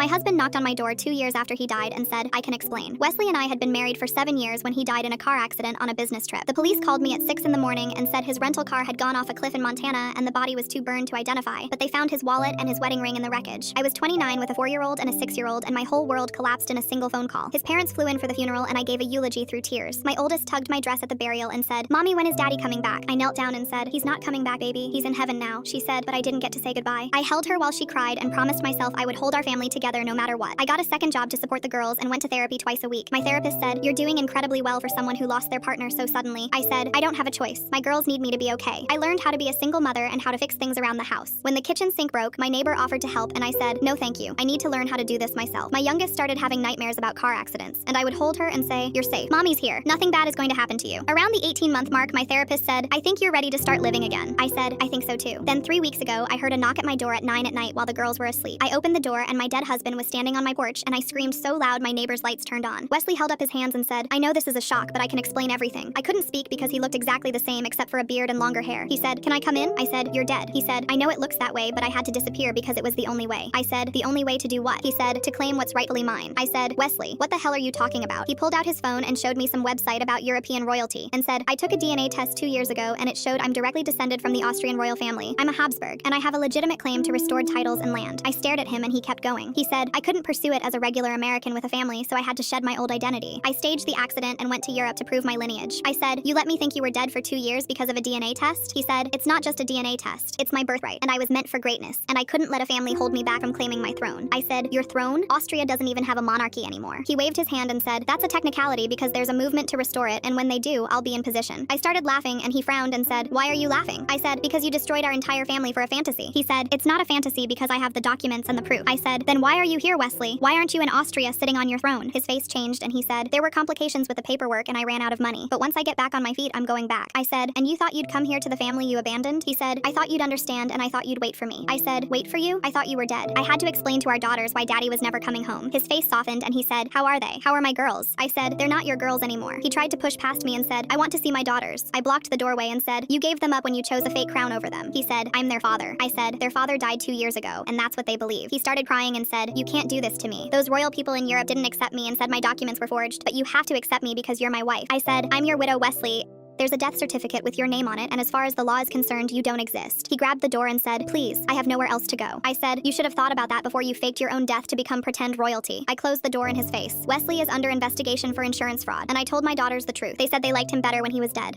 My husband knocked on my door 2 years after he died and said, I can explain. Wesley and I had been married for 7 years when he died in a car accident on a business trip. The police called me at 6 in the morning and said his rental car had gone off a cliff in Montana and the body was too burned to identify, but they found his wallet and his wedding ring in the wreckage. I was 29 with a 4-year-old and a 6-year-old, and my whole world collapsed in a single phone call. His parents flew in for the funeral and I gave a eulogy through tears. My oldest tugged my dress at the burial and said, Mommy, when is Daddy coming back? I knelt down and said, he's not coming back, baby. He's in heaven now, she said, but I didn't get to say goodbye. I held her while she cried and promised myself I would hold our family together no matter what. I got a second job to support the girls and went to therapy twice a week. My therapist said, you're doing incredibly well for someone who lost their partner so suddenly. I said, I don't have a choice. My girls need me to be okay. I learned how to be a single mother and how to fix things around the house. When the kitchen sink broke, my neighbor offered to help and I said, no thank you. I need to learn how to do this myself. My youngest started having nightmares about car accidents, and I would hold her and say, you're safe. Mommy's here. Nothing bad is going to happen to you. Around the 18-month mark, my therapist said, I think you're ready to start living again. I said, I think so too. Then 3 weeks ago, I heard a knock at my door at 9 at night while the girls were asleep. I opened the door and my dead husband was standing on my porch and I screamed so loud my neighbor's lights turned on. Wesley held up his hands and said, I know this is a shock, but I can explain everything. I couldn't speak because he looked exactly the same except for a beard and longer hair. He said, can I come in? I said, you're dead. He said, I know it looks that way, but I had to disappear because it was the only way. I said, the only way to do what? He said, to claim what's rightfully mine. I said, Wesley, what the hell are you talking about? He pulled out his phone and showed me some website about European royalty and said, I took a DNA test 2 years ago and it showed I'm directly descended from the Austrian royal family. I'm a Habsburg and I have a legitimate claim to restored titles and land. I stared at him and he kept going. He said, I couldn't pursue it as a regular American with a family, so I had to shed my old identity. I staged the accident and went to Europe to prove my lineage. I said, you let me think you were dead for 2 years because of a DNA test? He said, it's not just a DNA test. It's my birthright and I was meant for greatness and I couldn't let a family hold me back from claiming my throne. I said, your throne? Austria doesn't even have a monarchy anymore. He waved his hand and said, that's a technicality because there's a movement to restore it and when they do, I'll be in position. I started laughing and he frowned and said, why are you laughing? I said, because you destroyed our entire family for a fantasy. He said, it's not a fantasy because I have the documents and the proof. I said, then why are you here, Wesley? Why aren't you in Austria sitting on your throne? His face changed and he said, there were complications with the paperwork and I ran out of money. But once I get back on my feet, I'm going back. I said, and you thought you'd come here to the family you abandoned? He said, I thought you'd understand and I thought you'd wait for me. I said, wait for you? I thought you were dead. I had to explain to our daughters why Daddy was never coming home. His face softened and he said, how are they? How are my girls? I said, they're not your girls anymore. He tried to push past me and said, I want to see my daughters. I blocked the doorway and said, you gave them up when you chose a fake crown over them. He said, I'm their father. I said, their father died 2 years ago and that's what they believe. He started crying and said, you can't do this to me. Those royal people in Europe didn't accept me and said my documents were forged, but you have to accept me because you're my wife. I said, I'm your widow, Wesley. There's a death certificate with your name on it, and as far as the law is concerned, you don't exist. He grabbed the door and said, please, I have nowhere else to go. I said, you should have thought about that before you faked your own death to become pretend royalty. I closed the door in his face. Wesley is under investigation for insurance fraud, and I told my daughters the truth. They said they liked him better when he was dead.